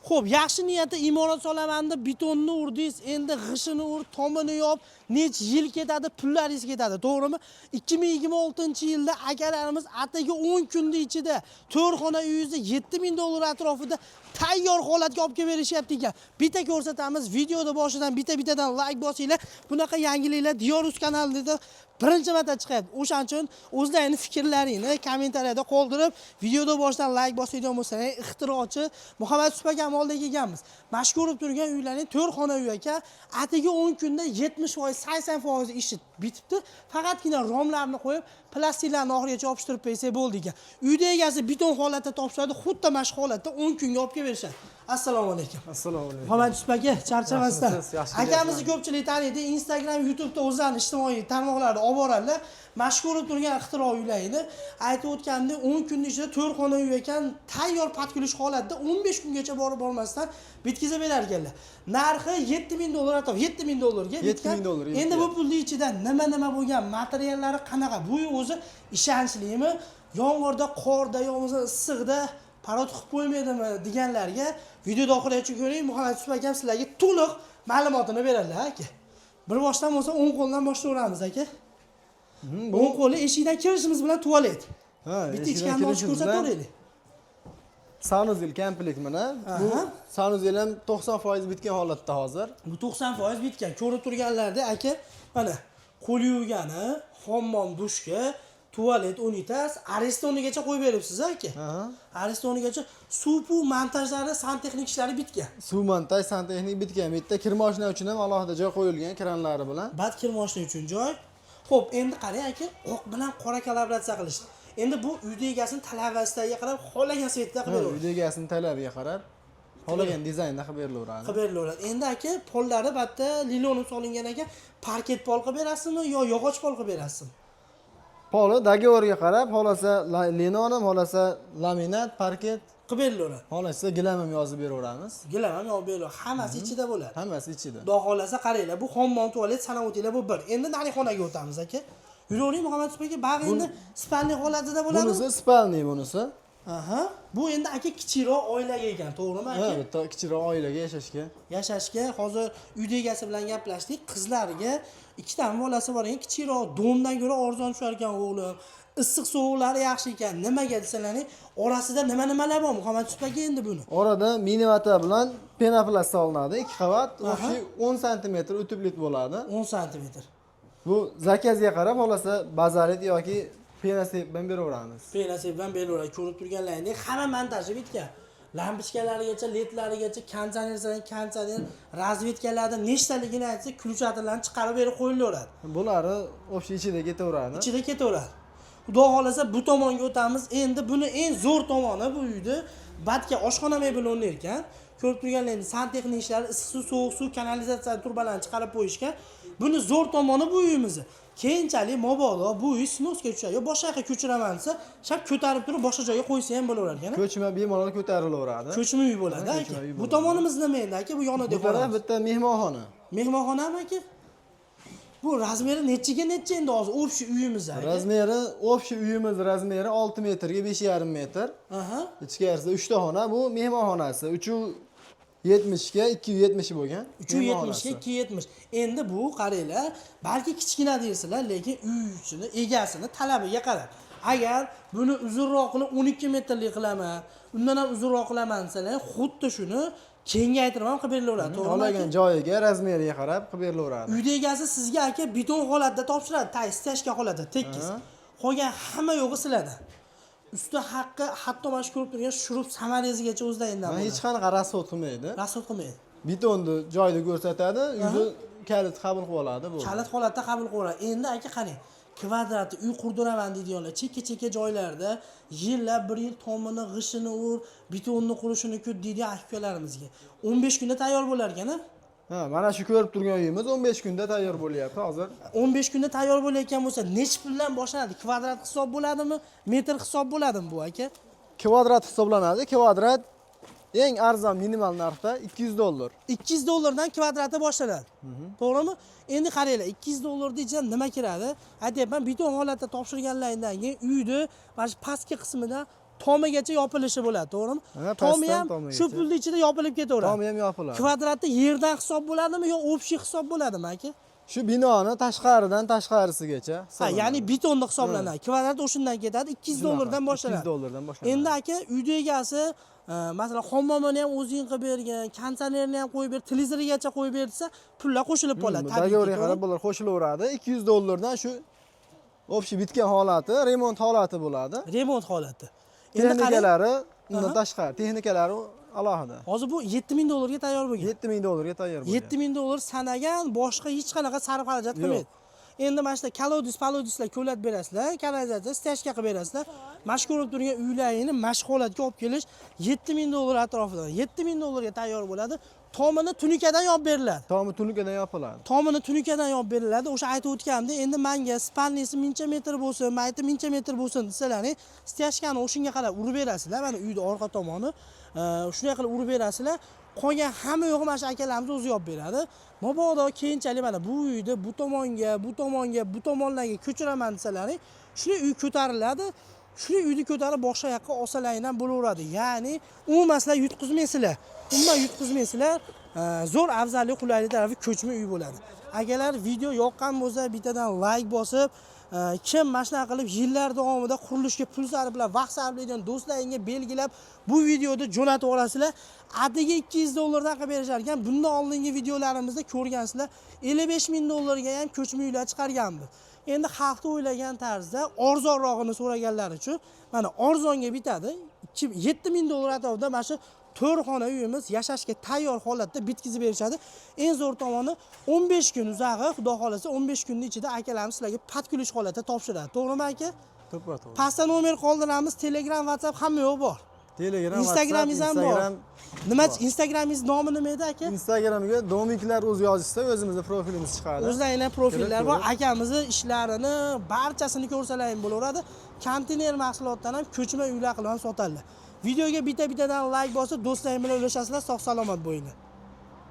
Xo'p, yaxshi niyatda imorat solaman deb betonni urdingiz, endi g'ishini ur, tomini yop, necha yil ketadi, pullaringiz ketadi, to'g'rimi? 2026-yilda akalarimiz atigi 10 kunning ichida to'rxona uyingizni $7000 atrofida tayyor holatga olib kelib berishyapti ekan. Bitta ko'rsatamiz, videoda boshidan bitta-bittadan like bosinglar. Bunaqa yangiliklar Diyorus kanalida birinchi marta chiqadi. O'shaning uchun o'zlaringizning fikrlaringizni kommentariyada qoldirib, videoda boshidan like bosadigan bo'lsangiz, ixtirochi Muhammad Yusuf akam oldiga kelganmiz. Mana ko'rib turgan uylarning to'rxona uy aka, atigi 10 kunda 70%, 80% ishi bitibdi. Faqatgina romlarni qo'yib, plastiklarni oxirigacha yopishtirib qo'ysak bo'ldi ekan. Uyda egasi beton holatda topshiradi, xuddi mana shu holatda 10 kunga olib kelib berishadi. Assalomu alaykum. Assalomu alaykum. Muhammad Yusuf aka, charchamasdan. Akamizni ko'pchilik taniydi. Instagram, YouTube'da o'zlarining ijtimoiy tarmoqlarida olib boradilar. Mashhur turgan ixtiro uylarini aytib o'tgandek 10 kunning ichida to'rxona uy ekan, tayyor patkulish holatda 15 kungacha borib bormasdan bitkizib berar ekanlar. Narxi $7000 atrof, $7000 bitgan. Endi bu pulning ichida nima bo'lgan, materiallari qanaqa? Bu o'zi ishonchlimi? Yomg'irda, qorda, yo'qsa issiqda parod qilib qo'ymaydimi deganlarga videoda oxirigacha ko'ring. Muhammad Yusuf akam sizlarga to'liq ma'lumotini beradilar aka. Bir boshdan bo'lsa 10 qo'ldan boshlayveramiz aka. 10 qo'li eshikdan kirishimiz bilan tualet. Ha, bitta ichkani ochib ko'rsataveraylik. Sanuzel komplekt mana. Bu sanuzel ham 90% bitgan holatda hozir. Bu 90% bitgan. Ko'rib turganlarda aka, mana qo'l yuvgani, hammom, dushka, tualet, unitas, arestonigacha qo'yib beribsiz aka. Arestonigacha suv montajlari, santexnik ishlari bitgan. Suv montaj, santexnik bitgan. Bitta kir moshina uchun ham alohida joy qo'yilgan kranlari bilan. Bad kir moshina uchun joy. Xo'p, endi qarang aka, oq bilan qora kollaboratsiya qilishdi. Endi bu uyda egasining talabasiga qarab, xohlagan svetda qilib beraveradi. Uyda egasining talabiga qarab, xohlagan dizaynda qilib berilaveradi. Qilib berilaveradi. Endi aka, pollari batta linoleum solingan ekan, parket pol qilib berasizmi yo yog'och pol qilib berasizmi? Poli doговорga qarab, xolasa linoleum, xolasa laminat, parket qilib berilaveradi. Xolasa gilam ham yozib beraveramiz. Gilam ham yozib berilaveradi. Hammasi ichida bo'ladi. Hammasi ichida. Xudo xolasa qaranglar, bu hammom tualet sanab o'tinglar, bu bir. Endi narixonaga o'tamiz aka. Yuravering Muhammad Yusuf aka, bag'i endi spalni holatida bo'ladi. Bunisi spalni bunisi. Aha. Bu endi aka kichikroq oilaga ekan, to'g'rimi aka? Ha, bitta kichikroq oilaga Yashashga hozir uyda egasi bilan gaplashdik. Qizlariga ikkita bolasi bor ekan, kichikroq, domdan ko'ra arzon tushar ekan o'g'lim. Issiq sovuqlari yaxshi ekan. Nimaga desalarni, orasida nima-nimalar bor Muhammad Yusuf aka endi buni? Orada minivata bilan penoplast solinadi, 2 qavat, o'sha 10 sm o'tiblik bo'ladi. 10 sm. Bu zakazga qarab, xolasa bazarit yoki penasib bilan beraveramiz. Penasib bilan beraveradi. Ko'rib turganlaringdek hamma montaji bitgan. Lampochkalarigacha, ledlarigacha, konditsioner, razvedkalarda nechtaligini aytsa, ключаторlarni chiqarib berib qo'yilaveradi. Bularni o'sha ichida ketaveradi. Ichida ketaveradi. Xudo xolasa bu tomonga o'tamiz. Endi buni eng zo'r tomoni bu uyda badga oshxona mebeloni ekan. Ko'rib turganlaringiz santexnik ishlari, issiq suv, sovuq suv, kanalizatsiya turbalarini chiqarib qo'yishgan. Buni zo'r tomoni bu uyimizni. Keyinchalik mobodo bu uy snosga tushadi. Yo boshqa yoqqa ko'chiraman desa, shab ko'tarib turib boshqa joyga qo'ysa ham bo'laverar ekan. Ko'chma bemalol ko'tarilaveradi. Ko'chma uy bo'ladi aka. Bu tomonimiz nima endi aka? Bu yonida qoladi. Bitta mehmonxona. Mehmonxonami aka? Bu razmeri nechiga necha endi hozir общий uyimiz aka? Razmeri общий uyimiz razmeri 6 metrga 5,5 metr. Aha. Ichkarisi 3 ta xona, bu mehmonxonasi. 370 ga 270 bo'lgan. 370 ga 270. Endi bu qaranglar, balki kichkina dersizlar, lekin uy ichini egasini talabiga qarab. Agar buni uzunroq qilib 12 metrlik qilaman, undan ham uzunroq qilaman desalar, xuddi shuni kengaytirib ham qilib berilaveradi. To'g'rimi? Xohlagan joyiga, razmeriga qarab qilib berilaveradi. Uyda egasi sizga aka beton holatda topshiradi, stashka holatda, tekis. Qolgan hamma yo'g'i sizlarda. Usti haqqi hatto mana shu ko'rib turgan shurub samarasigacha o'zlaridan bo'ladi. Hech qanaqa rasxod qilmaydi. Rasxod qilmaydi. Betonni joyida ko'rsatadi, yuzi kalit qabul qilib oladi bu. Kalit holatda qabul qilib oladi. Endi aka qarang, kvadrat uy qurdiraman deydiganlar, chekka joylarda yillab 1 yil tomini, g'ishini ur, betonni qurishini ko'p deydi akalarimizga. 15 kunda tayyor bo'lar ekan-a? Ha, mana shu ko'rib turgan uyimiz 15 kunda tayyor bo'lyapti hozir. 15 kunda tayyor bo'layotgan bo'lsa, necha puldan boshlanadi? Kvadrat hisob bo'ladimi, metr hisob bo'ladimi bu aka? Kvadrat hisoblanadi. Kvadrat eng arzon minimal narxda $200. $200 kvadrati boshlanadi. To'g'rimi? Endi qaranglar, $200 ichidan nima kiradi? Aytayapman, beton holatda topshirganlaringdan keyin uyni mana shu pastki qismida tomigacha yopilishi bo'ladi, to'g'rimi? Ha, Tomi ham pastdan shu tomigacha. pulni ichida yopilib ketaveradi. Tomi ham yopiladi. Kvadratda yerdan hisob bo'ladimi yo общий hisob bo'ladimi aka? Shu binoni tashqaridan tashqarisigacha. Ha, ya'ni betonda hisoblanadi. Kvadrat o'shundan ketadi, 200 dollardan boshlanadi. 200 dollardan boshlanadi. Endi aka, uyda egasi masalan, hammomini ham o'zing qilib bergan, konditsionerni ham qo'yib ber, televizorigacha qo'yib bersa, pullar qo'shilib qoladi. Doговорga qarab bular qo'shilaveradi. 200 dollardan shu общий bitgan holati, remont holati bo'ladi. Remont holati. Endi qarang, Texnikalari undan tashqari, texnikalari alohida. hozir bu 7000 dollarga tayyor bo'lgan. 7000 dollarga tayyor bo'lgan. 7000 dollar sanagan, boshqa hech qanaqa sarf xarajat qilmaydi. Endi mana shu kolodis-palodislar ko'lat berasizlar, kanalizatsiya, stachka qilib berasizlar. Mana shu ko'rib turgan uylaringni mashq holatga olib kelish 7000 dollar atrofida. 7000 dollarga tayyor bo'ladi. Tomini tunikadan yopib beriladi. Tomi tunikadan yopiladi. Tomini tunikadan yopib beriladi. O'sha aytib o'tganimda, endi menga spalnisi mincha metr bo'lsin, mayti mincha metr bo'lsin desalaring, stachkani o'shunga qarab urib berasizlar. Mana uyda orqa tomoni shunday qilib urib berasizlar. Qolgan hamma yo'g'i mana shu akalarimiz o'zi yopib beradi. Mabodo keyinchalik mana bu uyni bu tomonga, bu tomonga, bu tomonlarga ko'chiraman desalaring, shunday uy ko'tariladi. Shunday uyni ko'tarib boshqa yoqqa olsalaringdan bo'laveradi. Ya'ni umumasizlar yutqizmaysizlar. Umuman yutqizmaysizlar. Zo'r afzallik, qulaylik tarafi ko'chma uy bo'ladi. Agarlar video yoqqan bo'lsa, bittadan like bosib, kim mana shunaqa qilib yillar davomida qurilishga pul sarflab, vaqt sarflaydigan do'stlaringga belgilab bu videoni jo'natib olasizlar. Atigi 200 dollardan qilib berishar ekan. Bundan oldingi videolarimizda ko'rgansizlar, 55 ming dollarga ham ko'chma uylar chiqarganmiz. Endi xalqni o'ylagan tarzda arzonrog'ini so'raganlar uchun mana arzonga bitadi. 7000 dollar atrofida mana shu 4 xona uyimiz yashashga tayyor holatda bitkizib berishadi. Eng zo'r tomoni 15 kun uzag'i, xudo xolasa 15 kunning ichida akalarimiz sizlarga patkulish holatda topshiradi. To'g'rimi aka? To'g'ri. Pastda nomer qoldiramiz, Telegram, WhatsApp hamma yo'q bor. Telegram, Instagramingiz ham bor. Nima, Instagramingiz nomi nima edi aka? Instagramga Domiklar o'z yozishsa o'zimizning profilimiz chiqadi. O'zlarining profillar bor. Akamizning ishlarini barchasini ko'rsalaring bo'laveradi. Konteyner mahsulotdan ham ko'chma uylar qilib ham sotadilar. Videoga bitta-bittadan like bosib, do'stlaring bilan ulashasizlar. Sog' salomat bo'linglar.